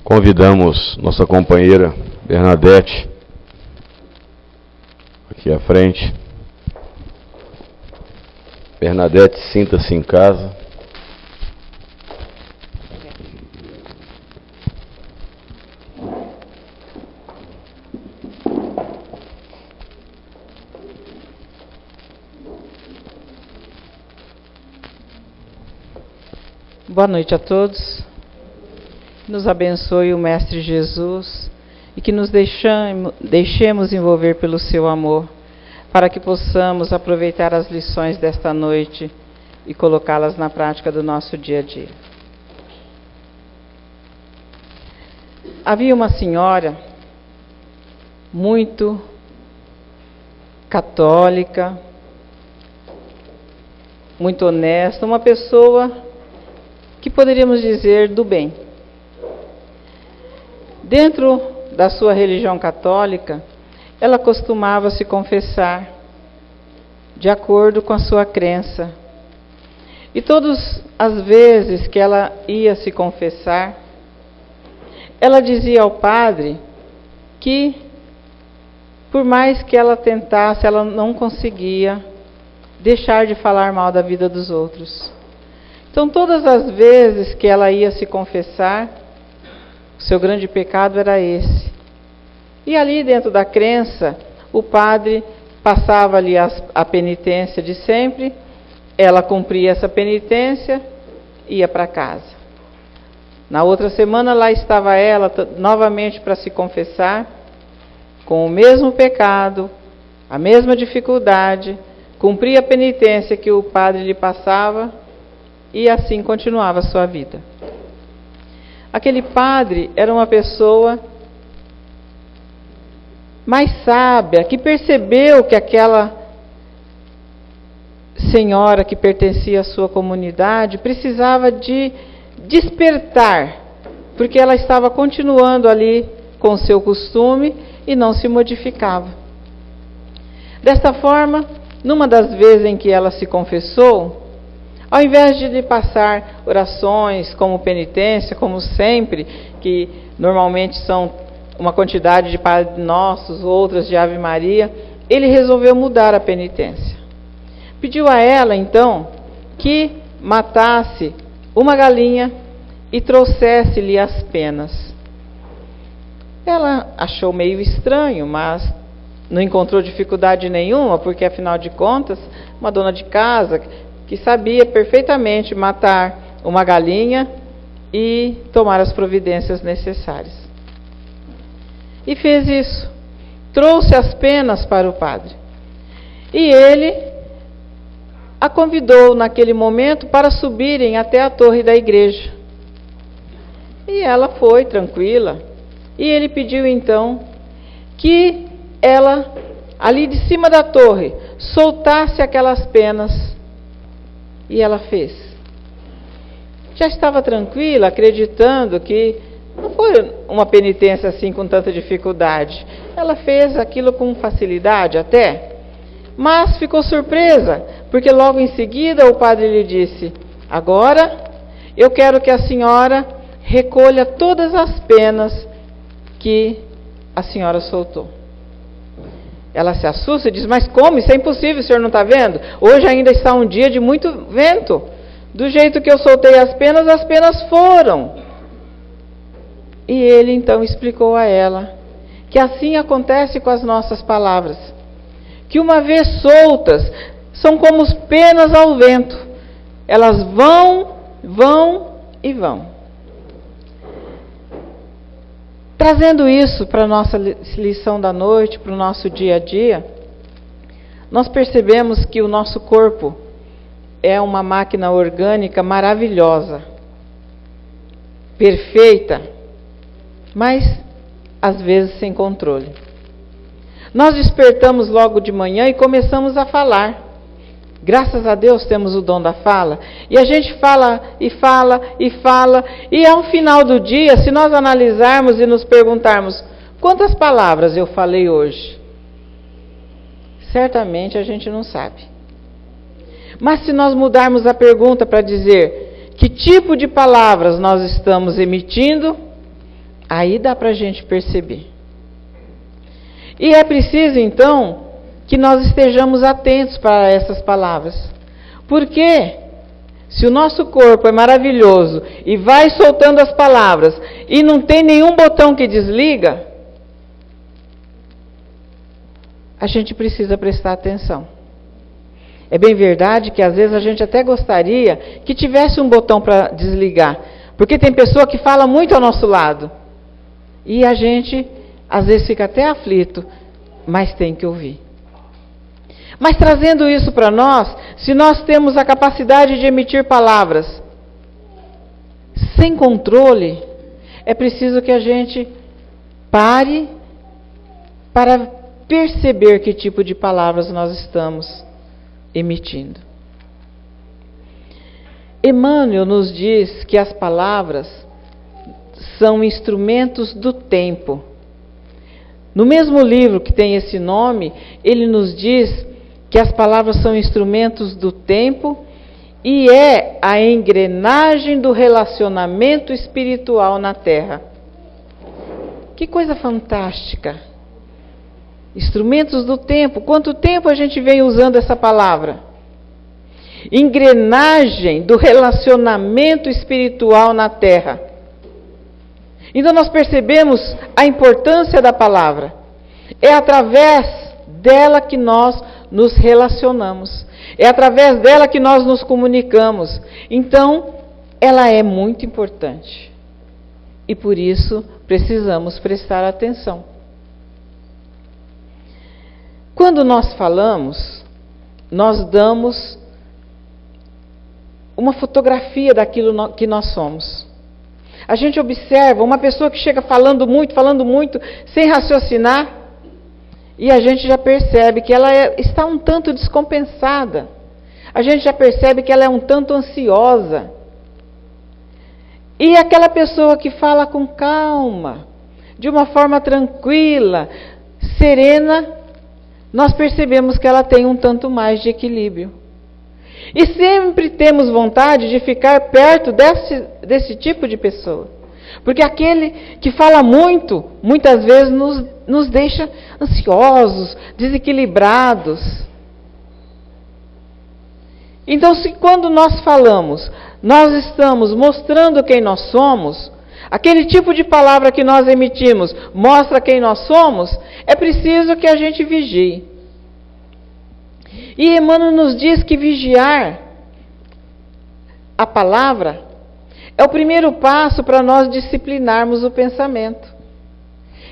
Convidamos nossa companheira Bernadette aqui à frente. Bernadette, sinta-se em casa. Boa noite a todos. Nos abençoe o Mestre Jesus e que nos deixemos envolver pelo seu amor, para que possamos aproveitar as lições desta noite e colocá-las na prática do nosso dia a dia. Havia uma senhora muito católica, muito honesta, uma pessoa que poderíamos dizer do bem. Dentro da sua religião católica, ela costumava se confessar de acordo com a sua crença. E todas as vezes que ela ia se confessar, ela dizia ao padre que, por mais que ela tentasse, ela não conseguia deixar de falar mal da vida dos outros. Então, todas as vezes que ela ia se confessar, o seu grande pecado era esse. E ali dentro da crença, o padre passava-lhe a penitência de sempre, ela cumpria essa penitência, ia para casa. Na outra semana, lá estava ela novamente para se confessar, com o mesmo pecado, a mesma dificuldade, cumpria a penitência que o padre lhe passava, e assim continuava a sua vida. Aquele padre era uma pessoa mais sábia, que percebeu que aquela senhora que pertencia à sua comunidade precisava de despertar, porque ela estava continuando ali com o seu costume e não se modificava. Desta forma, numa das vezes em que ela se confessou, ao invés de lhe passar orações como penitência, como sempre, que normalmente são uma quantidade de Padre Nossos, outras de Ave Maria, ele resolveu mudar a penitência. Pediu a ela, então, que matasse uma galinha e trouxesse-lhe as penas. Ela achou meio estranho, mas não encontrou dificuldade nenhuma, porque, afinal de contas, uma dona de casa que sabia perfeitamente matar uma galinha e tomar as providências necessárias. E fez isso. Trouxe as penas para o padre. E ele a convidou naquele momento para subirem até a torre da igreja. E ela foi tranquila. E ele pediu então que ela, ali de cima da torre, soltasse aquelas penas. E ela fez. Já estava tranquila, acreditando que não foi uma penitência assim com tanta dificuldade. Ela fez aquilo com facilidade até, mas ficou surpresa, porque logo em seguida o padre lhe disse: agora eu quero que a senhora recolha todas as penas que a senhora soltou. Ela se assusta e diz: mas como? Isso é impossível, o senhor não está vendo? Hoje ainda está um dia de muito vento. Do jeito que eu soltei as penas foram. E ele então explicou a ela que assim acontece com as nossas palavras, que uma vez soltas, são como penas ao vento. Elas vão e vão. Trazendo isso para a nossa lição da noite, para o nosso dia a dia, nós percebemos que o nosso corpo é uma máquina orgânica maravilhosa, perfeita, mas às vezes sem controle. Nós despertamos logo de manhã e começamos a falar. Graças a Deus temos o dom da fala. E a gente fala e fala e fala. E ao final do dia, se nós analisarmos e nos perguntarmos: quantas palavras eu falei hoje? Certamente a gente não sabe. Mas se nós mudarmos a pergunta para dizer que tipo de palavras nós estamos emitindo, Aí dá para a gente perceber. E é preciso, então, que nós estejamos atentos para essas palavras. Porque se o nosso corpo é maravilhoso e vai soltando as palavras e não tem nenhum botão que desliga, a gente precisa prestar atenção. É bem verdade que às vezes a gente até gostaria que tivesse um botão para desligar, porque tem pessoa que fala muito ao nosso lado e a gente às vezes fica até aflito, mas tem que ouvir. Mas trazendo isso para nós, se nós temos a capacidade de emitir palavras sem controle, é preciso que a gente pare para perceber que tipo de palavras nós estamos emitindo. Emmanuel nos diz que as palavras são instrumentos do tempo. No mesmo livro que tem esse nome, ele nos diz que as palavras são instrumentos do tempo e é a engrenagem do relacionamento espiritual na Terra. Que coisa fantástica! Instrumentos do tempo. Quanto tempo a gente vem usando essa palavra? Engrenagem do relacionamento espiritual na Terra. Então nós percebemos a importância da palavra. É através dela que nós nos relacionamos. É através dela que nós nos comunicamos. Então, ela é muito importante. E por isso precisamos prestar atenção. Quando nós falamos, nós damos uma fotografia daquilo que nós somos. A gente observa uma pessoa que chega falando muito, sem raciocinar, e a gente já percebe que ela está um tanto descompensada. A gente já percebe que ela é um tanto ansiosa. E aquela pessoa que fala com calma, de uma forma tranquila, serena, nós percebemos que ela tem um tanto mais de equilíbrio. E sempre temos vontade de ficar perto desse tipo de pessoa. Porque aquele que fala muito, muitas vezes nos deixa ansiosos, desequilibrados. Então, se quando nós falamos, nós estamos mostrando quem nós somos, aquele tipo de palavra que nós emitimos mostra quem nós somos, é preciso que a gente vigie. E Emmanuel nos diz que vigiar a palavra é o primeiro passo para nós disciplinarmos o pensamento.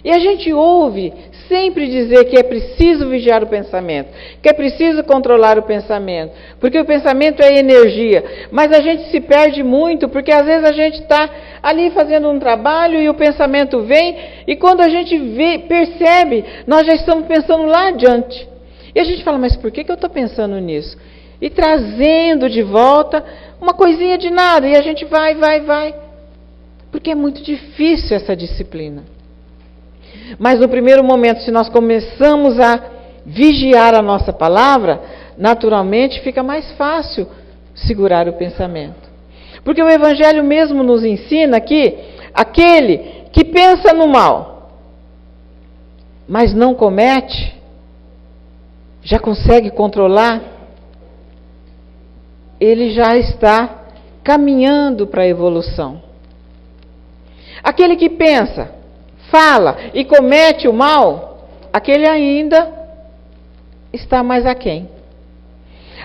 E a gente ouve sempre dizer que é preciso vigiar o pensamento, que é preciso controlar o pensamento, porque o pensamento é energia. Mas a gente se perde muito, porque às vezes a gente está ali fazendo um trabalho e o pensamento vem, e quando a gente percebe, nós já estamos pensando lá adiante. E a gente fala, mas por que eu estou pensando nisso? E trazendo de volta uma coisinha de nada, e a gente vai. Porque é muito difícil essa disciplina. Mas no primeiro momento, se nós começamos a vigiar a nossa palavra, naturalmente fica mais fácil segurar o pensamento. Porque o Evangelho mesmo nos ensina que aquele que pensa no mal, mas não comete, já consegue controlar, ele já está caminhando para a evolução. Aquele que pensa, fala e comete o mal, aquele ainda está mais aquém.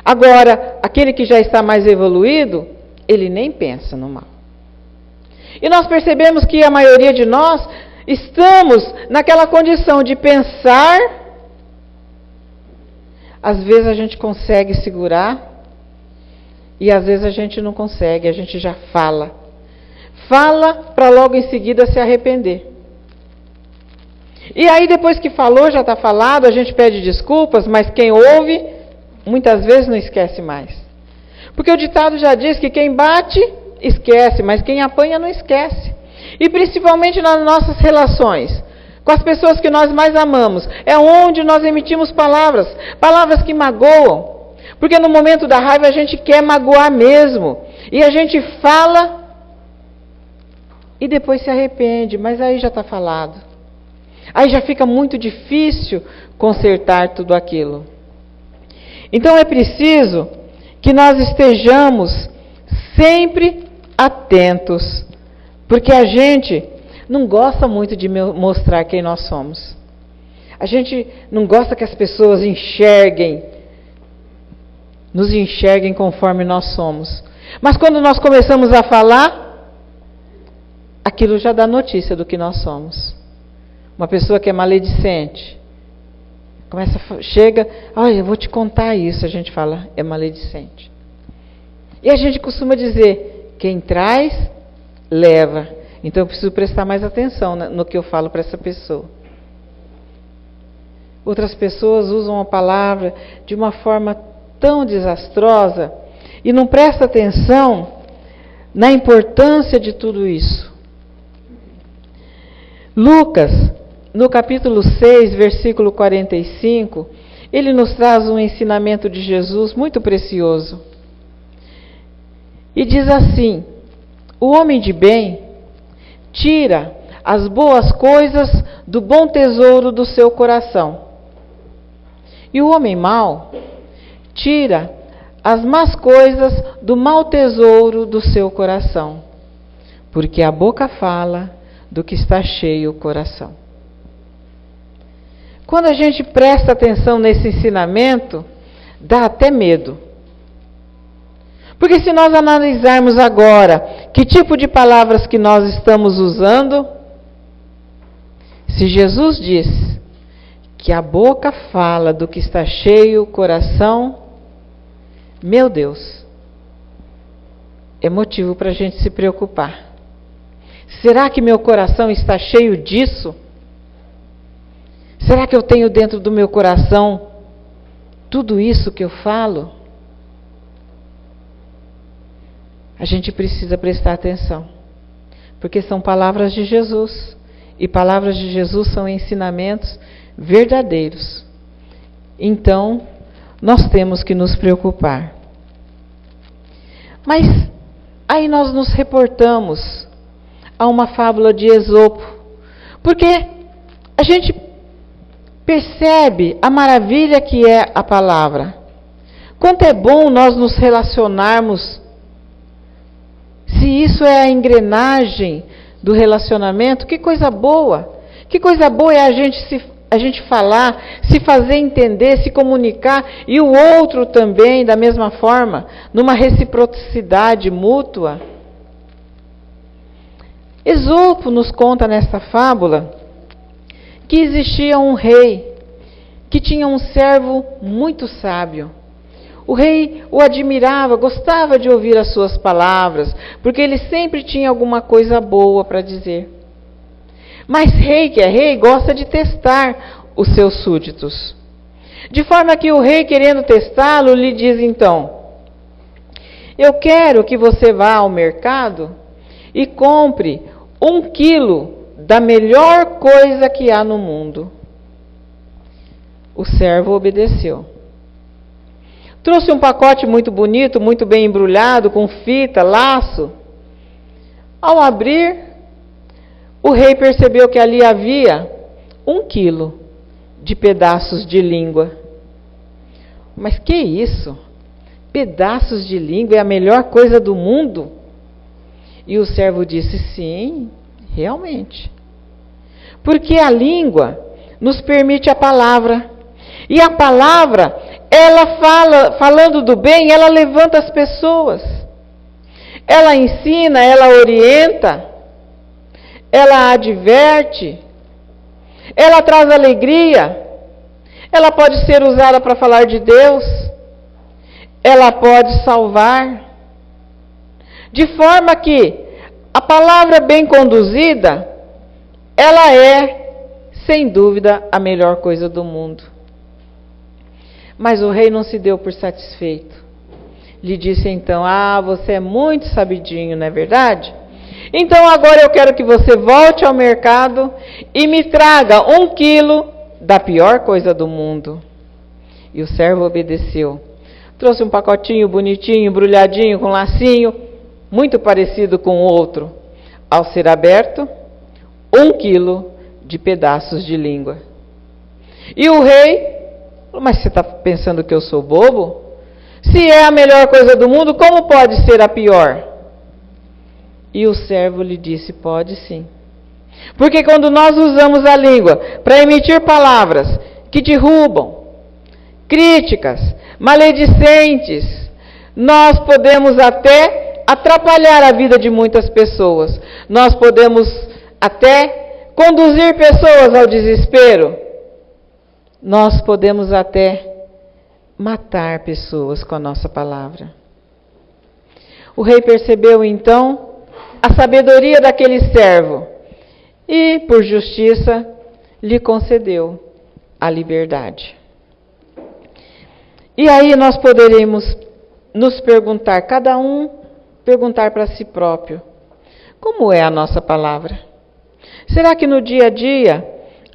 Agora, aquele que já está mais evoluído, ele nem pensa no mal. E nós percebemos que a maioria de nós estamos naquela condição de pensar. Às vezes a gente consegue segurar e às vezes a gente não consegue, a gente já fala. Fala para logo em seguida se arrepender. E aí depois que falou, já está falado, a gente pede desculpas, mas quem ouve, muitas vezes não esquece mais. Porque o ditado já diz que quem bate, esquece, mas quem apanha não esquece. E principalmente nas nossas relações, com as pessoas que nós mais amamos, é onde nós emitimos palavras que magoam. Porque no momento da raiva a gente quer magoar mesmo. E a gente fala e depois se arrepende, mas aí já está falado. Aí já fica muito difícil consertar tudo aquilo. Então é preciso que nós estejamos sempre atentos, porque a gente não gosta muito de mostrar quem nós somos. A gente não gosta que as pessoas nos enxerguem conforme nós somos. Mas quando nós começamos a falar, aquilo já dá notícia do que nós somos. Uma pessoa que é maledicente, chega, olha, eu vou te contar isso, a gente fala, é maledicente. E a gente costuma dizer, quem traz, leva. Então eu preciso prestar mais atenção no que eu falo para essa pessoa. Outras pessoas usam a palavra de uma forma tão desastrosa e não prestam atenção na importância de tudo isso. Lucas, no capítulo 6, versículo 45, ele nos traz um ensinamento de Jesus muito precioso. E diz assim: o homem de bem tira as boas coisas do bom tesouro do seu coração. E o homem mau tira as más coisas do mau tesouro do seu coração. Porque a boca fala do que está cheio o coração. Quando a gente presta atenção nesse ensinamento, dá até medo. Porque se nós analisarmos agora que tipo de palavras que nós estamos usando, se Jesus diz que a boca fala do que está cheio o coração, meu Deus, é motivo para a gente se preocupar. Será que meu coração está cheio disso? Será que eu tenho dentro do meu coração tudo isso que eu falo? A gente precisa prestar atenção, porque são palavras de Jesus, e palavras de Jesus são ensinamentos verdadeiros. Então, nós temos que nos preocupar. Mas aí nós nos reportamos a uma fábula de Esopo, porque a gente percebe a maravilha que é a palavra. Quanto é bom nós nos relacionarmos. Se isso é a engrenagem do relacionamento, que coisa boa. Que coisa boa é a gente falar, se fazer entender, se comunicar, e o outro também, da mesma forma, numa reciprocidade mútua. Esopo nos conta nesta fábula que existia um rei que tinha um servo muito sábio. O rei o admirava, gostava de ouvir as suas palavras, porque ele sempre tinha alguma coisa boa para dizer. Mas rei que é rei gosta de testar os seus súditos. De forma que o rei, querendo testá-lo, lhe diz então: eu quero que você vá ao mercado e compre 1 quilo da melhor coisa que há no mundo. O servo obedeceu. Trouxe um pacote muito bonito, muito bem embrulhado, com fita, laço. Ao abrir, o rei percebeu que ali havia 1 quilo de pedaços de língua. Mas que isso? Pedaços de língua é a melhor coisa do mundo? E o servo disse: sim, realmente. Porque a língua nos permite a palavra. E a palavra, ela falando do bem, ela levanta as pessoas. Ela ensina, ela orienta, ela adverte, ela traz alegria, ela pode ser usada para falar de Deus, ela pode salvar. De forma que a palavra bem conduzida, ela é, sem dúvida, a melhor coisa do mundo. Mas o rei não se deu por satisfeito. Lhe disse então: você é muito sabidinho, não é verdade? Então agora eu quero que você volte ao mercado e me traga 1 quilo da pior coisa do mundo. E o servo obedeceu. Trouxe um pacotinho bonitinho, embrulhadinho, com lacinho, muito parecido com o outro. ao ser aberto, 1 quilo de pedaços de língua. E o rei, mas você está pensando que eu sou bobo? Se é a melhor coisa do mundo, como pode ser a pior? E o servo lhe disse, pode sim. Porque quando nós usamos a língua para emitir palavras que derrubam, críticas, maledicentes, nós podemos até atrapalhar a vida de muitas pessoas. Nós podemos até conduzir pessoas ao desespero. Nós podemos até matar pessoas com a nossa palavra. O rei percebeu então a sabedoria daquele servo e, por justiça, lhe concedeu a liberdade. E aí nós poderemos nos perguntar, cada um perguntar para si próprio, como é a nossa palavra? Será que no dia a dia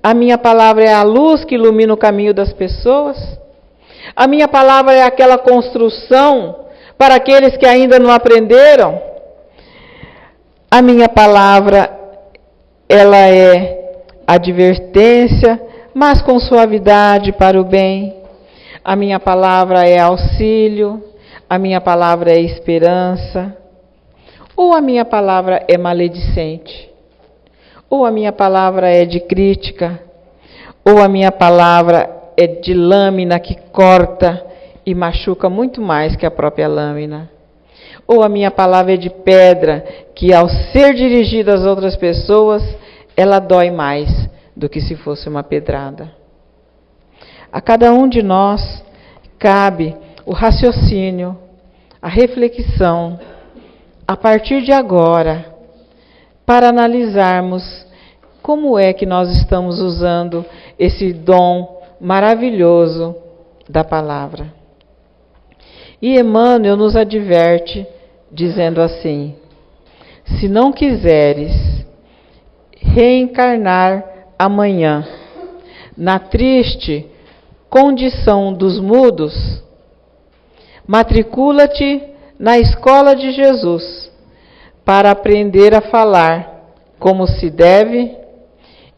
a minha palavra é a luz que ilumina o caminho das pessoas? A minha palavra é aquela construção para aqueles que ainda não aprenderam? A minha palavra, ela é advertência, mas com suavidade para o bem. A minha palavra é auxílio, a minha palavra é esperança. Ou a minha palavra é maledicente, ou a minha palavra é de crítica, ou a minha palavra é de lâmina que corta e machuca muito mais que a própria lâmina. Ou a minha palavra é de pedra, que ao ser dirigida às outras pessoas, ela dói mais do que se fosse uma pedrada. A cada um de nós cabe o raciocínio, a reflexão, a partir de agora, para analisarmos como é que nós estamos usando esse dom maravilhoso da palavra. E Emmanuel nos adverte, dizendo assim, se não quiseres reencarnar amanhã na triste condição dos mudos, matricula-te na escola de Jesus para aprender a falar como se deve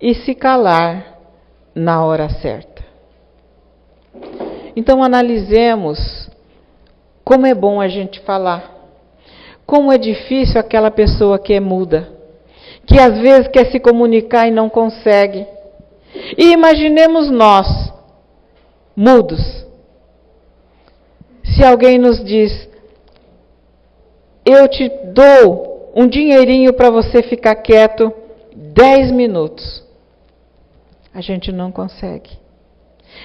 e se calar na hora certa. Então analisemos como é bom a gente falar, como é difícil aquela pessoa que é muda, que às vezes quer se comunicar e não consegue. E imaginemos nós, mudos, se alguém nos diz, eu te dou um dinheirinho para você ficar quieto 10 minutos. A gente não consegue.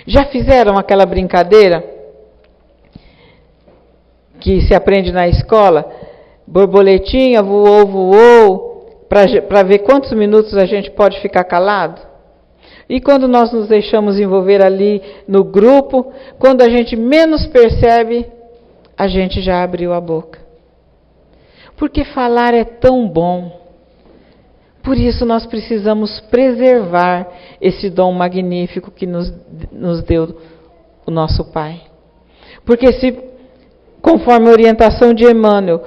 Já fizeram aquela brincadeira que se aprende na escola? Borboletinha voou, voou, para ver quantos minutos a gente pode ficar calado? E quando nós nos deixamos envolver ali no grupo, quando a gente menos percebe, a gente já abriu a boca. Porque falar é tão bom. Por isso nós precisamos preservar esse dom magnífico que nos deu o nosso Pai. Porque se, conforme a orientação de Emmanuel,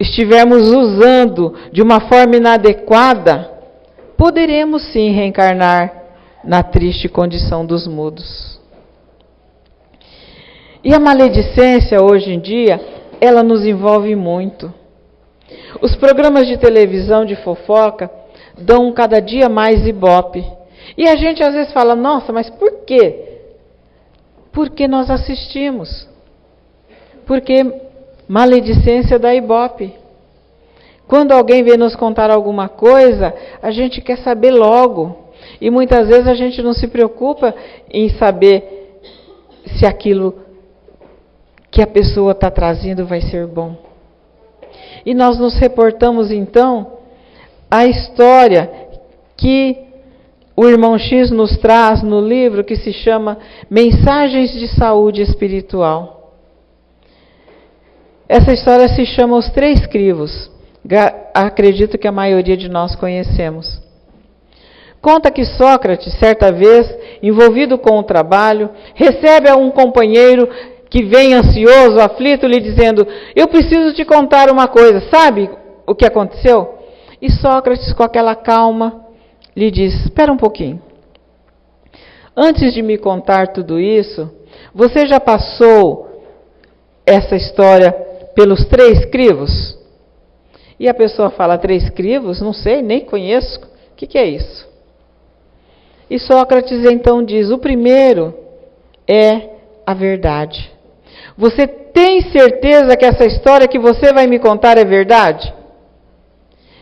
estivermos usando de uma forma inadequada, poderemos sim reencarnar na triste condição dos mudos. E a maledicência, hoje em dia, ela nos envolve muito. Os programas de televisão de fofoca dão cada dia mais ibope. E a gente às vezes fala, nossa, mas por quê? Porque nós assistimos. Porque maledicência dá ibope. Quando alguém vem nos contar alguma coisa, a gente quer saber logo. E muitas vezes a gente não se preocupa em saber se aquilo que a pessoa está trazendo vai ser bom. E nós nos reportamos então à história que o irmão X nos traz no livro que se chama Mensagens de Saúde Espiritual. Essa história se chama Os Três Crivos. Acredito que a maioria de nós conhecemos. Conta que Sócrates, certa vez, envolvido com o trabalho, recebe a um companheiro que vem ansioso, aflito, lhe dizendo, eu preciso te contar uma coisa, sabe o que aconteceu? E Sócrates, com aquela calma, lhe diz: espera um pouquinho. Antes de me contar tudo isso, você já passou essa história pelos 3 crivos? E a pessoa fala: 3 crivos? Não sei, nem conheço. O que é isso? E Sócrates então diz: o primeiro é a verdade. Você tem certeza que essa história que você vai me contar é verdade?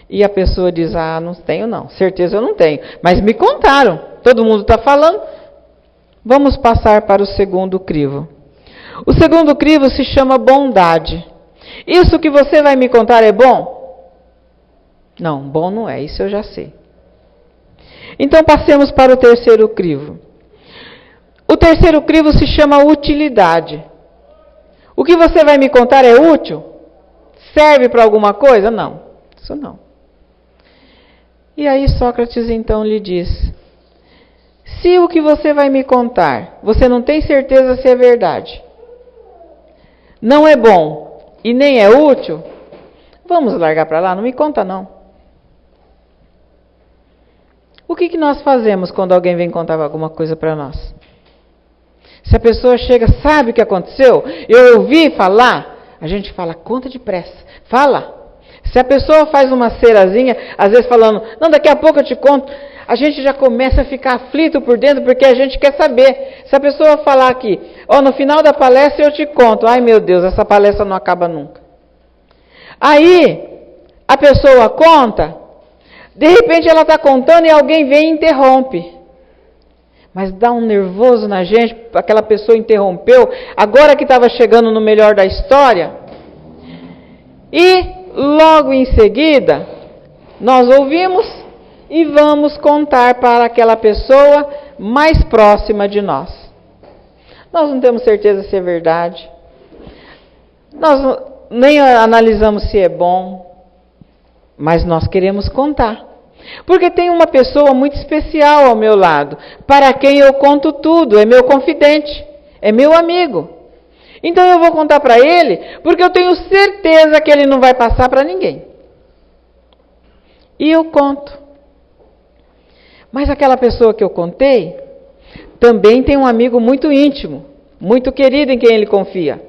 E a pessoa diz: ah, não tenho não, certeza eu não tenho. Mas me contaram, todo mundo está falando. Vamos passar para o segundo crivo. O segundo crivo se chama bondade. Isso que você vai me contar é bom? Não, bom não é, isso eu já sei. Então passemos para o terceiro crivo. O terceiro crivo se chama utilidade. O que você vai me contar é útil? Serve para alguma coisa? Não, isso não. E aí Sócrates então lhe diz: se o que você vai me contar, você não tem certeza se é verdade, não é bom e nem é útil, vamos largar para lá, não me conta não. O que nós fazemos quando alguém vem contar alguma coisa para nós? Se a pessoa chega, sabe o que aconteceu? Eu ouvi falar, a gente fala: conta depressa, fala. Se a pessoa faz uma cerazinha, às vezes falando: não, daqui a pouco eu te conto, a gente já começa a ficar aflito por dentro, porque a gente quer saber. Se a pessoa falar aqui: ó, no final da palestra eu te conto, ai meu Deus, essa palestra não acaba nunca. Aí, a pessoa conta, de repente ela está contando e alguém vem e interrompe. Mas dá um nervoso na gente, aquela pessoa interrompeu, agora que estava chegando no melhor da história. E logo em seguida, nós ouvimos e vamos contar para aquela pessoa mais próxima de nós. Nós não temos certeza se é verdade. Nós nem analisamos se é bom, mas nós queremos contar. Porque tem uma pessoa muito especial ao meu lado, para quem eu conto tudo, é meu confidente, é meu amigo. Então eu vou contar para ele, porque eu tenho certeza que ele não vai passar para ninguém. E eu conto. Mas aquela pessoa que eu contei, também tem um amigo muito íntimo, muito querido em quem ele confia.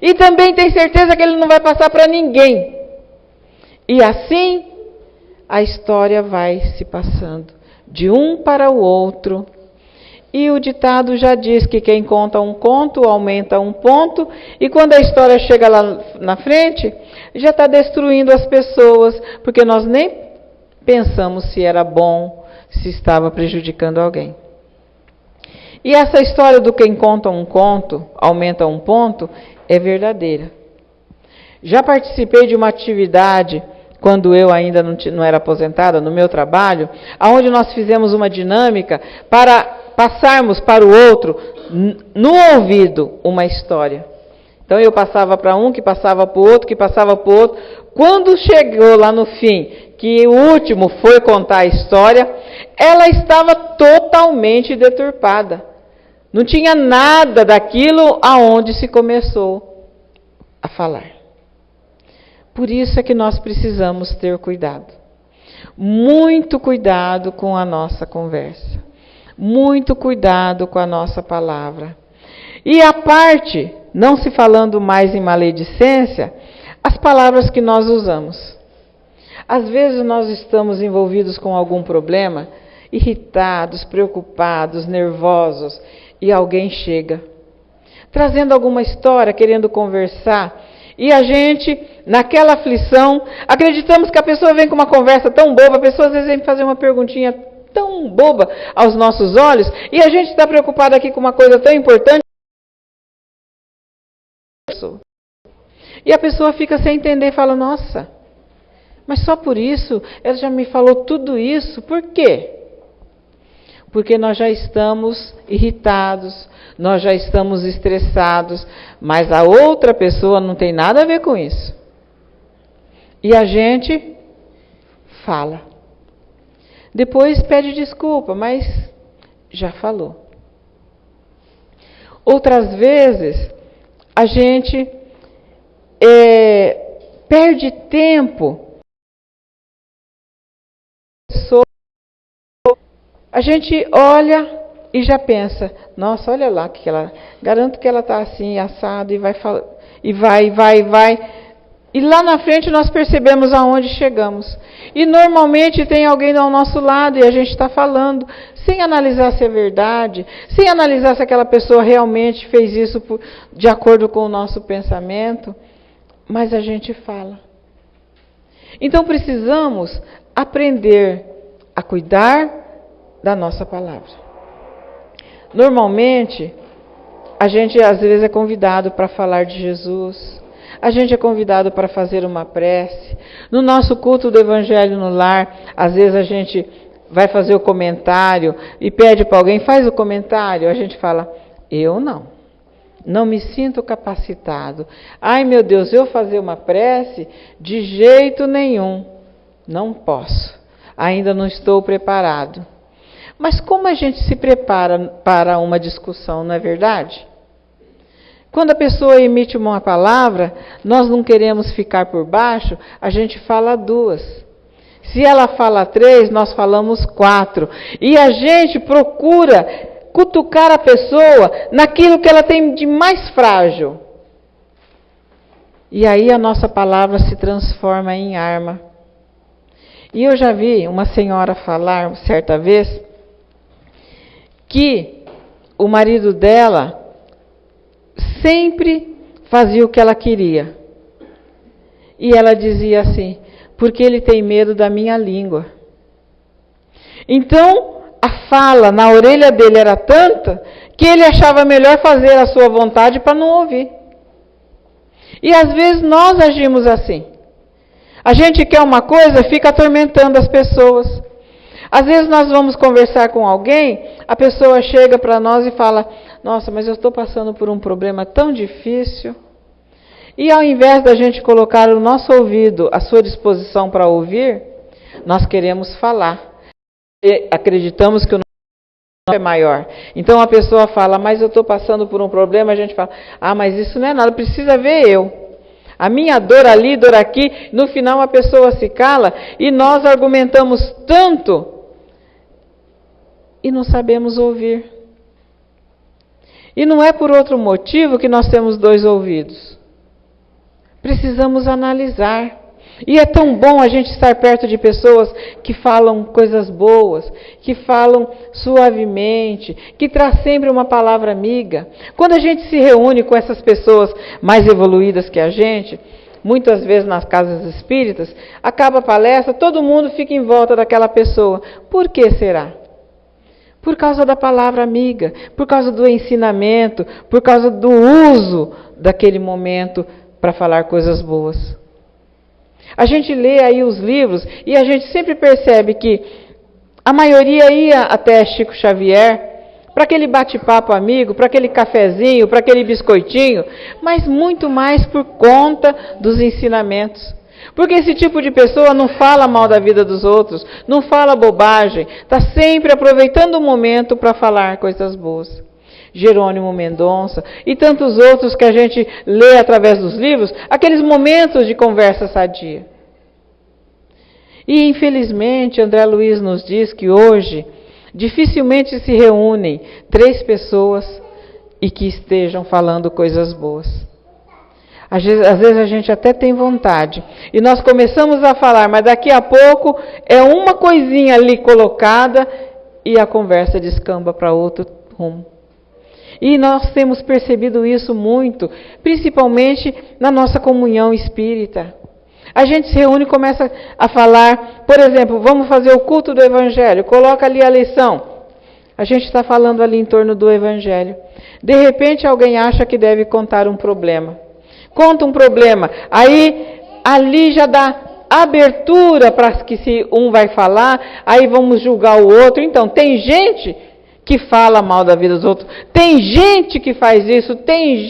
E também tem certeza que ele não vai passar para ninguém. E assim, a história vai se passando de um para o outro. E o ditado já diz que quem conta um conto aumenta um ponto. E quando a história chega lá na frente, já está destruindo as pessoas. Porque nós nem pensamos se era bom, se estava prejudicando alguém. E essa história do quem conta um conto aumenta um ponto é verdadeira. Já participei de uma atividade, quando eu ainda não era aposentada, no meu trabalho, onde nós fizemos uma dinâmica para passarmos para o outro, no ouvido, uma história. Então eu passava para um, que passava para o outro, que passava para o outro. Quando chegou lá no fim, que o último foi contar a história, ela estava totalmente deturpada. Não tinha nada daquilo aonde se começou a falar. Por isso é que nós precisamos ter cuidado. Muito cuidado com a nossa conversa. Muito cuidado com a nossa palavra. E a parte, não se falando mais em maledicência, as palavras que nós usamos. Às vezes nós estamos envolvidos com algum problema, irritados, preocupados, nervosos, e alguém chega, trazendo alguma história, querendo conversar, e a gente, naquela aflição, acreditamos que a pessoa vem com uma conversa tão boba, a pessoa às vezes vem fazer uma perguntinha tão boba aos nossos olhos, e a gente está preocupado aqui com uma coisa tão importante. E a pessoa fica sem entender e fala: nossa, mas só por isso ela já me falou tudo isso, por quê? Porque nós já estamos irritados, nós já estamos estressados, mas a outra pessoa não tem nada a ver com isso. E a gente fala. Depois pede desculpa, mas já falou. Outras vezes, a gente perde tempo A gente olha e já pensa, nossa, olha lá, garanto que ela está assim, assado, e vai. E lá na frente nós percebemos aonde chegamos. E normalmente tem alguém ao nosso lado e a gente está falando, sem analisar se é verdade, sem analisar se aquela pessoa realmente fez isso de acordo com o nosso pensamento, mas a gente fala. Então precisamos aprender a cuidar da nossa palavra. Normalmente, a gente às vezes é convidado para falar de Jesus, a gente é convidado para fazer uma prece. No nosso culto do Evangelho no Lar, às vezes a gente vai fazer o comentário e pede para alguém, faz o comentário, a gente fala, eu não me sinto capacitado. Ai meu Deus, eu fazer uma prece? De jeito nenhum, não posso, ainda não estou preparado. Mas como a gente se prepara para uma discussão, não é verdade? Quando a pessoa emite uma palavra, nós não queremos ficar por baixo, a gente fala 2. Se ela fala 3, nós falamos 4. E a gente procura cutucar a pessoa naquilo que ela tem de mais frágil. E aí a nossa palavra se transforma em arma. E eu já vi uma senhora falar certa vez que o marido dela sempre fazia o que ela queria. E ela dizia assim, porque ele tem medo da minha língua. Então, a fala na orelha dele era tanta que ele achava melhor fazer a sua vontade para não ouvir. E às vezes nós agimos assim. A gente quer uma coisa, fica atormentando as pessoas. Às vezes nós vamos conversar com alguém, a pessoa chega para nós e fala, nossa, mas eu estou passando por um problema tão difícil. E ao invés da gente colocar o nosso ouvido à sua disposição para ouvir, nós queremos falar. E acreditamos que o nosso é maior. Então a pessoa fala, mas eu estou passando por um problema, a gente fala, mas isso não é nada, precisa ver eu. A minha dor ali, dor aqui, no final a pessoa se cala e nós argumentamos tanto e não sabemos ouvir. E não é por outro motivo que nós temos 2 ouvidos. Precisamos analisar. E é tão bom a gente estar perto de pessoas que falam coisas boas, que falam suavemente, que traz sempre uma palavra amiga. Quando a gente se reúne com essas pessoas mais evoluídas que a gente, muitas vezes nas casas espíritas, acaba a palestra, todo mundo fica em volta daquela pessoa. Por que será? Por causa da palavra amiga, por causa do ensinamento, por causa do uso daquele momento para falar coisas boas. A gente lê aí os livros e a gente sempre percebe que a maioria ia até Chico Xavier para aquele bate-papo amigo, para aquele cafezinho, para aquele biscoitinho, mas muito mais por conta dos ensinamentos. Porque esse tipo de pessoa não fala mal da vida dos outros, não fala bobagem, está sempre aproveitando o momento para falar coisas boas. Jerônimo Mendonça e tantos outros que a gente lê através dos livros, aqueles momentos de conversa sadia. E infelizmente André Luiz nos diz que hoje dificilmente se reúnem 3 pessoas e que estejam falando coisas boas. Às vezes a gente até tem vontade. E nós começamos a falar, mas daqui a pouco é uma coisinha ali colocada e a conversa descamba para outro rumo. E nós temos percebido isso muito, principalmente na nossa comunhão espírita. A gente se reúne e começa a falar, por exemplo, vamos fazer o culto do Evangelho, coloca ali a lição. A gente está falando ali em torno do Evangelho. De repente alguém acha que deve contar um problema. Conta um problema, aí ali já dá abertura para que se um vai falar, aí vamos julgar o outro. Então, tem gente que fala mal da vida dos outros, tem gente que faz isso, tem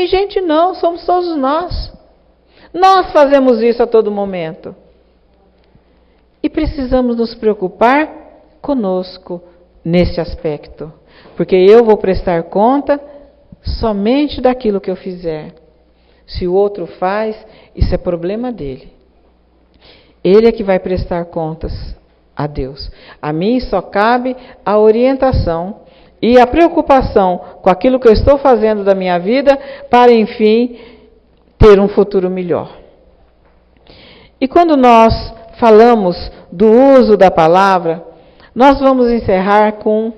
gente não, somos todos nós. Nós fazemos isso a todo momento. E precisamos nos preocupar conosco nesse aspecto, porque eu vou prestar conta somente daquilo que eu fizer. Se o outro faz, isso é problema dele. Ele é que vai prestar contas. a Deus. A mim só cabe a orientação e a preocupação com aquilo que eu estou fazendo da minha vida para, enfim, ter um futuro melhor. E quando nós falamos do uso da palavra, nós vamos encerrar com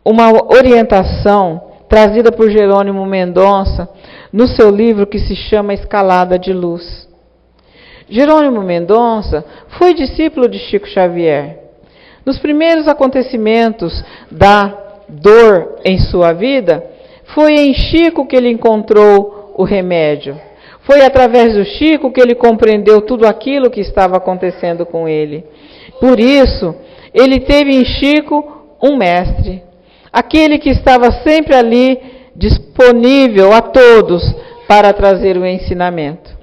uma orientação trazida por Jerônimo Mendonça no seu livro que se chama Escalada de Luz. Jerônimo Mendonça foi discípulo de Chico Xavier. Nos primeiros acontecimentos da dor em sua vida, foi em Chico que ele encontrou o remédio. Foi através do Chico que ele compreendeu tudo aquilo que estava acontecendo com ele. Por isso, ele teve em Chico um mestre, aquele que estava sempre ali disponível a todos para trazer o ensinamento.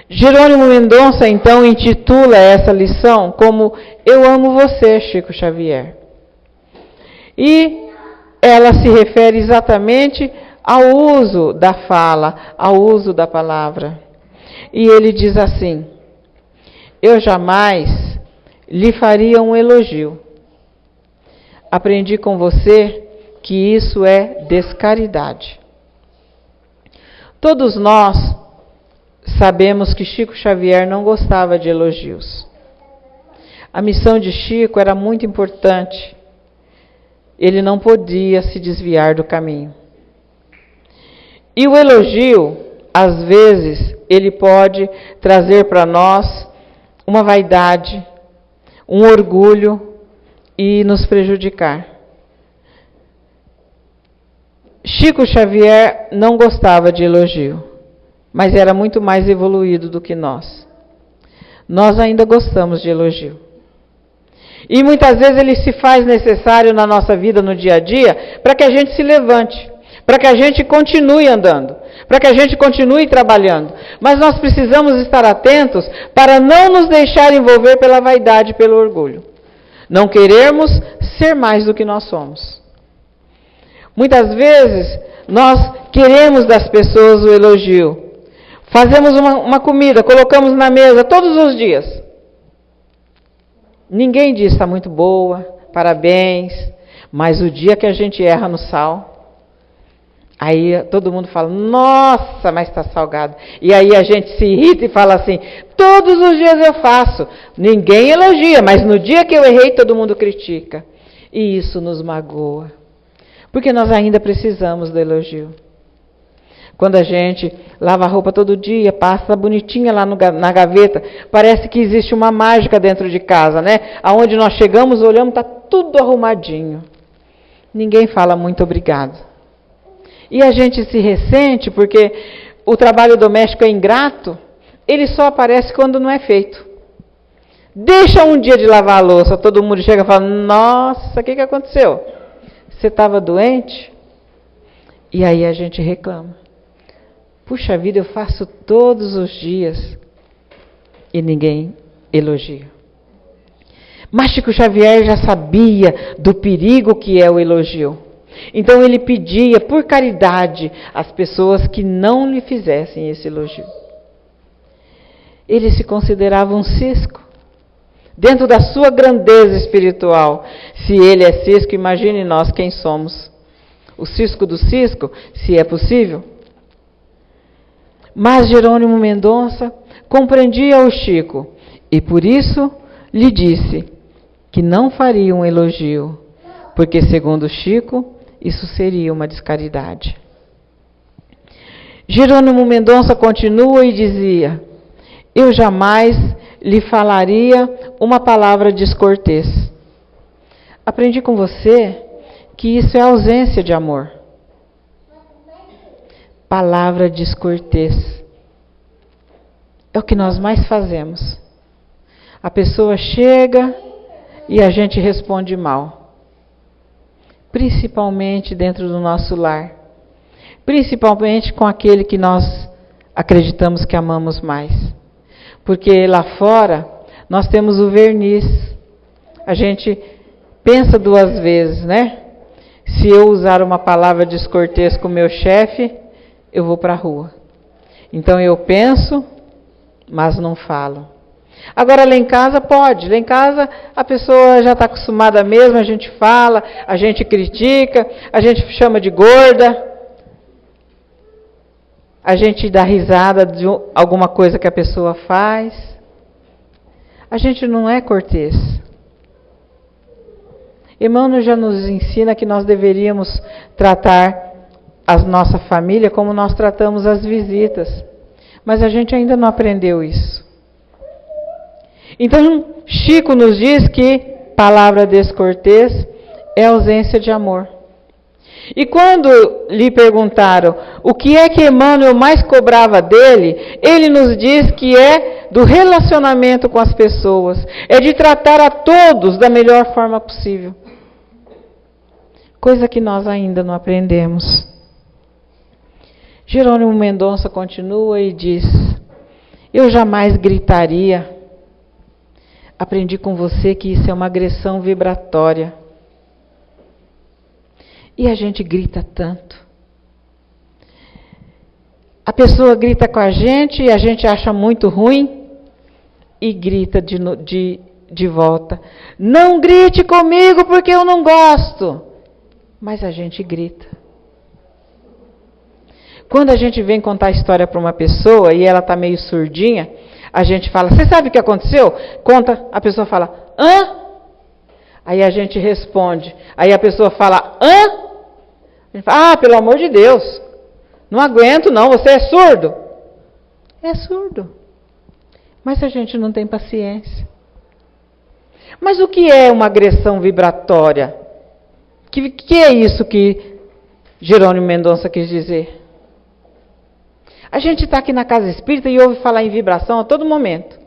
Jerônimo Mendonça, então, intitula essa lição como Eu amo você, Chico Xavier. E ela se refere exatamente ao uso da fala, ao uso da palavra. E ele diz assim: eu jamais lhe faria um elogio. Aprendi com você que isso é descaridade. Todos nós sabemos que Chico Xavier não gostava de elogios. A missão de Chico era muito importante. Ele não podia se desviar do caminho. E o elogio, às vezes, ele pode trazer para nós uma vaidade, um orgulho e nos prejudicar. Chico Xavier não gostava de elogio, mas era muito mais evoluído do que nós. Nós ainda gostamos de elogio. E muitas vezes ele se faz necessário na nossa vida, no dia a dia, para que a gente se levante, para que a gente continue andando, para que a gente continue trabalhando. Mas nós precisamos estar atentos para não nos deixar envolver pela vaidade, pelo orgulho. Não queremos ser mais do que nós somos. Muitas vezes nós queremos das pessoas o elogio. Fazemos uma comida, colocamos na mesa todos os dias. Ninguém diz está muito boa, parabéns, mas o dia que a gente erra no sal, aí todo mundo fala, nossa, mas está salgado. E aí a gente se irrita e fala assim, todos os dias eu faço. Ninguém elogia, mas no dia que eu errei todo mundo critica. E isso nos magoa, porque nós ainda precisamos do elogio. Quando a gente lava a roupa todo dia, passa bonitinha lá na gaveta, parece que existe uma mágica dentro de casa, né? Aonde nós chegamos, olhamos, está tudo arrumadinho. Ninguém fala muito obrigado. E a gente se ressente porque o trabalho doméstico é ingrato, ele só aparece quando não é feito. Deixa um dia de lavar a louça, todo mundo chega e fala, nossa, o que aconteceu? Você estava doente? E aí a gente reclama. Puxa vida, eu faço todos os dias e ninguém elogia. Mas Chico Xavier já sabia do perigo que é o elogio. Então ele pedia, por caridade, às pessoas que não lhe fizessem esse elogio. Ele se considerava um cisco. Dentro da sua grandeza espiritual. Se ele é cisco, imagine nós quem somos. O cisco do cisco, se é possível. Mas Jerônimo Mendonça compreendia o Chico e por isso lhe disse que não faria um elogio, porque segundo Chico, isso seria uma descaridade. Jerônimo Mendonça continua e dizia, eu jamais lhe falaria uma palavra descortês. Aprendi com você que isso é ausência de amor. Palavra descortês. É o que nós mais fazemos. A pessoa chega e a gente responde mal. Principalmente dentro do nosso lar. Principalmente com aquele que nós acreditamos que amamos mais. Porque lá fora nós temos o verniz. A gente pensa duas vezes, né? Se eu usar uma palavra descortês com o meu chefe, eu vou para a rua. Então eu penso, mas não falo. Agora, lá em casa pode. Lá em casa a pessoa já está acostumada mesmo, a gente fala, a gente critica, a gente chama de gorda, a gente dá risada de alguma coisa que a pessoa faz. A gente não é cortês. Emmanuel já nos ensina que nós deveríamos tratar a nossa família como nós tratamos as visitas. Mas a gente ainda não aprendeu isso. Então, Chico nos diz que palavra descortês é ausência de amor. E quando lhe perguntaram o que é que Emmanuel mais cobrava dele, ele nos diz que é do relacionamento com as pessoas, é de tratar a todos da melhor forma possível. Coisa que nós ainda não aprendemos. Jerônimo Mendonça continua e diz: eu jamais gritaria. Aprendi com você que isso é uma agressão vibratória. E a gente grita tanto. A pessoa grita com a gente e a gente acha muito ruim e grita de volta. Não grite comigo porque eu não gosto. Mas a gente grita. Quando a gente vem contar a história para uma pessoa e ela está meio surdinha, a gente fala: você sabe o que aconteceu? Conta, a pessoa fala: hã? Aí a gente responde. Aí a pessoa fala: hã? A gente fala: ah, pelo amor de Deus, não aguento não, você é surdo. É surdo. Mas a gente não tem paciência. Mas o que é uma agressão vibratória? Que é isso que Jerônimo Mendonça quis dizer? A gente está aqui na casa espírita e ouve falar em vibração a todo momento.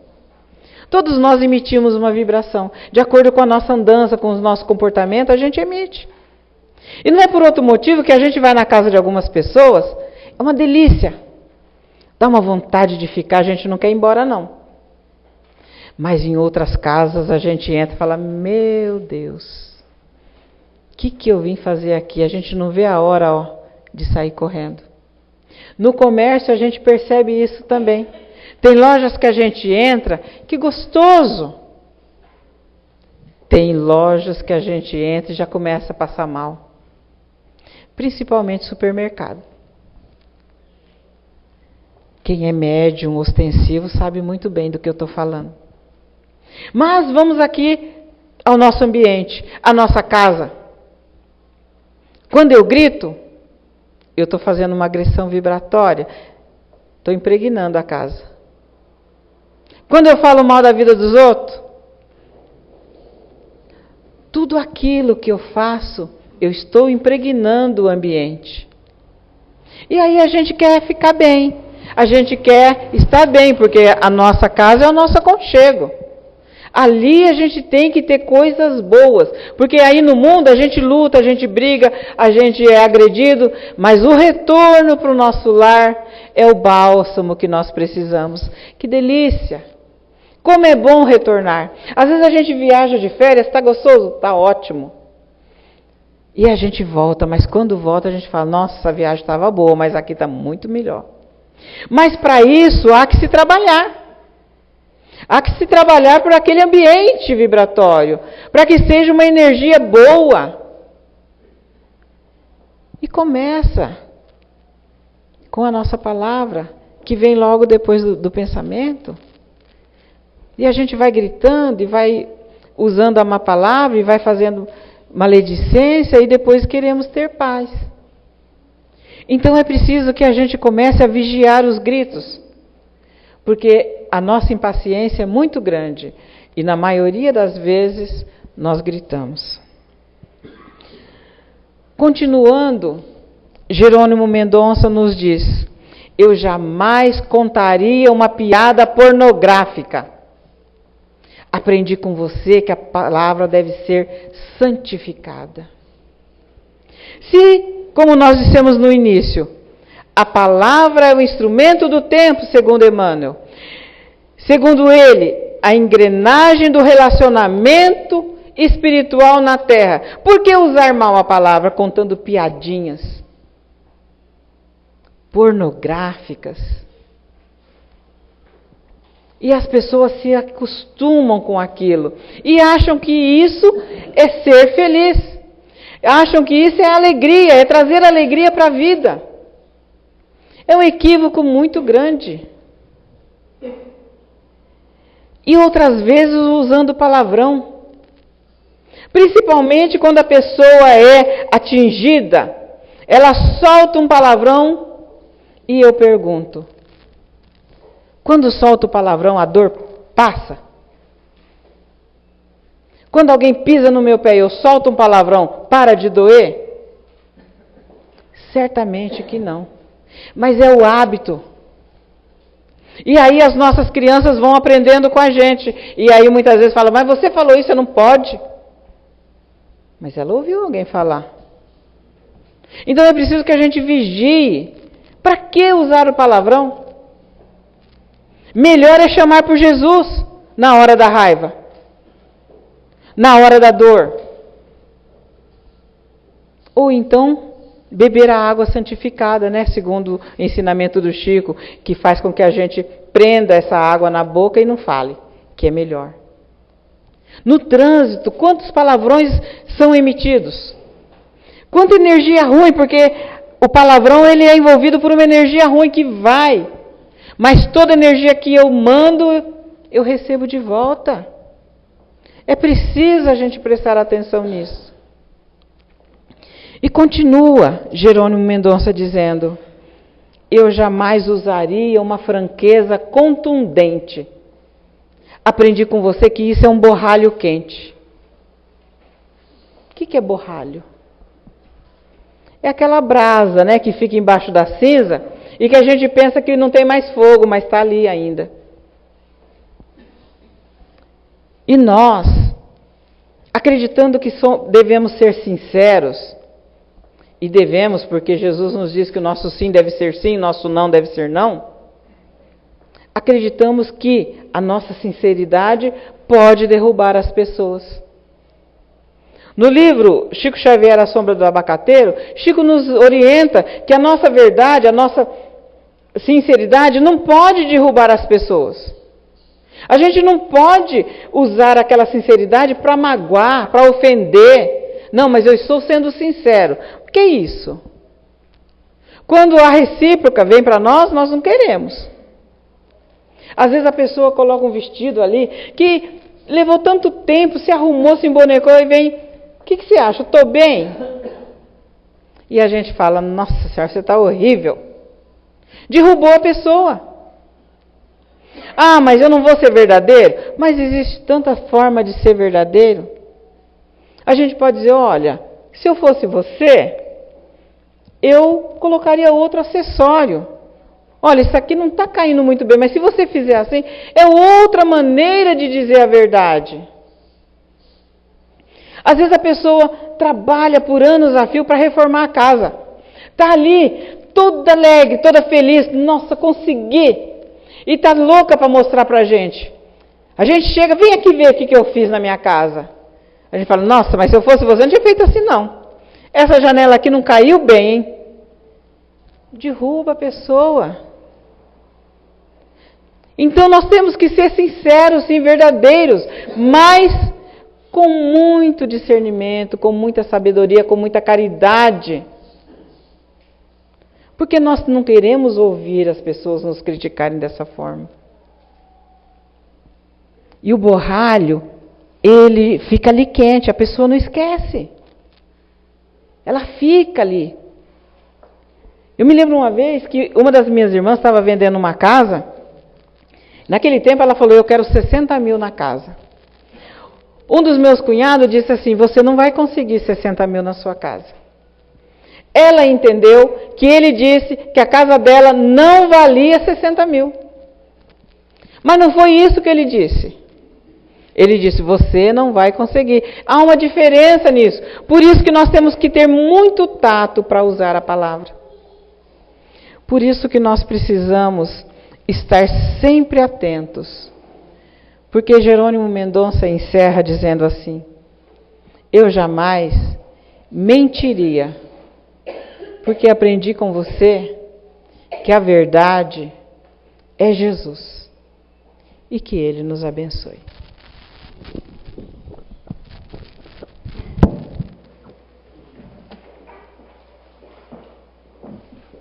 Todos nós emitimos uma vibração. De acordo com a nossa andança, com os nossos comportamentos, a gente emite. E não é por outro motivo que a gente vai na casa de algumas pessoas, é uma delícia. Dá uma vontade de ficar, a gente não quer ir embora não. Mas em outras casas a gente entra e fala: meu Deus, o que eu vim fazer aqui? A gente não vê a hora de sair correndo. No comércio a gente percebe isso também. Tem lojas que a gente entra, que gostoso. Tem lojas que a gente entra e já começa a passar mal. Principalmente supermercado. Quem é médium ostensivo sabe muito bem do que eu estou falando. Mas vamos aqui ao nosso ambiente, à nossa casa. Quando eu grito, eu estou fazendo uma agressão vibratória. Estou impregnando a casa. Quando eu falo mal da vida dos outros, tudo aquilo que eu faço, eu estou impregnando o ambiente. E aí a gente quer ficar bem. A gente quer estar bem, porque a nossa casa é o nosso aconchego. Ali a gente tem que ter coisas boas, porque aí no mundo a gente luta, a gente briga, a gente é agredido, mas o retorno para o nosso lar é o bálsamo que nós precisamos. Que delícia! Como é bom retornar. Às vezes a gente viaja de férias, está gostoso? Está ótimo. E a gente volta, mas quando volta a gente fala: nossa, a viagem estava boa, mas aqui está muito melhor. Mas para isso há que se trabalhar. Há que se trabalhar por aquele ambiente vibratório, para que seja uma energia boa. E começa com a nossa palavra, que vem logo depois do pensamento. E a gente vai gritando e vai usando a má palavra e vai fazendo maledicência e depois queremos ter paz. Então é preciso que a gente comece a vigiar os gritos, porque a nossa impaciência é muito grande e na maioria das vezes nós gritamos. Continuando, Jerônimo Mendonça nos diz: eu jamais contaria uma piada pornográfica. Aprendi com você que a palavra deve ser santificada. Se, como nós dissemos no início, a palavra é o instrumento do tempo, segundo Emmanuel. Segundo ele, a engrenagem do relacionamento espiritual na Terra. Por que usar mal a palavra contando piadinhas pornográficas? E as pessoas se acostumam com aquilo. E acham que isso é ser feliz. Acham que isso é alegria, é trazer alegria para a vida. É um equívoco muito grande. E outras vezes usando palavrão. Principalmente quando a pessoa é atingida. Ela solta um palavrão e eu pergunto: quando solta o palavrão, a dor passa? Quando alguém pisa no meu pé e eu solto um palavrão, para de doer? Certamente que não. Mas é o hábito. E aí as nossas crianças vão aprendendo com a gente. E aí muitas vezes falam: mas você falou isso, você não pode. Mas ela ouviu alguém falar. Então é preciso que a gente vigie. Para que usar o palavrão? Melhor é chamar por Jesus na hora da raiva, na hora da dor. Ou então, beber a água santificada, né? Segundo o ensinamento do Chico, que faz com que a gente prenda essa água na boca e não fale, que é melhor. No trânsito, quantos palavrões são emitidos? Quanta energia ruim, porque o palavrão ele é envolvido por uma energia ruim que vai. Mas toda energia que eu mando, eu recebo de volta. É preciso a gente prestar atenção nisso. E continua Jerônimo Mendonça dizendo: eu jamais usaria uma franqueza contundente. Aprendi com você que isso é um borralho quente. O que é borralho? É aquela brasa, né, que fica embaixo da cinza e que a gente pensa que não tem mais fogo, mas está ali ainda. E nós, acreditando que devemos ser sinceros, e devemos, porque Jesus nos diz que o nosso sim deve ser sim, nosso não deve ser não, acreditamos que a nossa sinceridade pode derrubar as pessoas. No livro Chico Xavier, A Sombra do Abacateiro, Chico nos orienta que a nossa verdade, a nossa sinceridade não pode derrubar as pessoas. A gente não pode usar aquela sinceridade para magoar, para ofender. Não, mas eu estou sendo sincero. O que é isso? Quando a recíproca vem para nós, nós não queremos. Às vezes a pessoa coloca um vestido ali que levou tanto tempo, se arrumou, se embonecou e vem: o que você acha? Estou bem? E a gente fala: nossa senhora, você está horrível. Derrubou a pessoa. Ah, mas eu não vou ser verdadeiro? Mas existe tanta forma de ser verdadeiro. A gente pode dizer: olha, se eu fosse você, eu colocaria outro acessório. Olha, isso aqui não está caindo muito bem, mas se você fizer assim, é outra maneira de dizer a verdade. Às vezes a pessoa trabalha por anos a fio para reformar a casa. Está ali, toda alegre, toda feliz. Nossa, consegui. E está louca para mostrar para a gente. A gente chega: vem aqui ver o que eu fiz na minha casa. A gente fala: nossa, mas se eu fosse você, não tinha feito assim não. Essa janela aqui não caiu bem, hein? Derruba a pessoa. Então nós temos que ser sinceros, sim, verdadeiros, mas com muito discernimento, com muita sabedoria, com muita caridade. Porque nós não queremos ouvir as pessoas nos criticarem dessa forma. E o borralho, ele fica ali quente, a pessoa não esquece. Ela fica ali. Eu me lembro uma vez que uma das minhas irmãs estava vendendo uma casa. Naquele tempo ela falou: eu quero 60 mil na casa. Um dos meus cunhados disse assim: você não vai conseguir 60 mil na sua casa. Ela entendeu que ele disse que a casa dela não valia 60 mil. Mas não foi isso que ele disse. Ele disse: você não vai conseguir. Há uma diferença nisso. Por isso que nós temos que ter muito tato para usar a palavra. Por isso que nós precisamos estar sempre atentos. Porque Jerônimo Mendonça encerra dizendo assim: eu jamais mentiria, porque aprendi com você que a verdade é Jesus. e que Ele nos abençoe.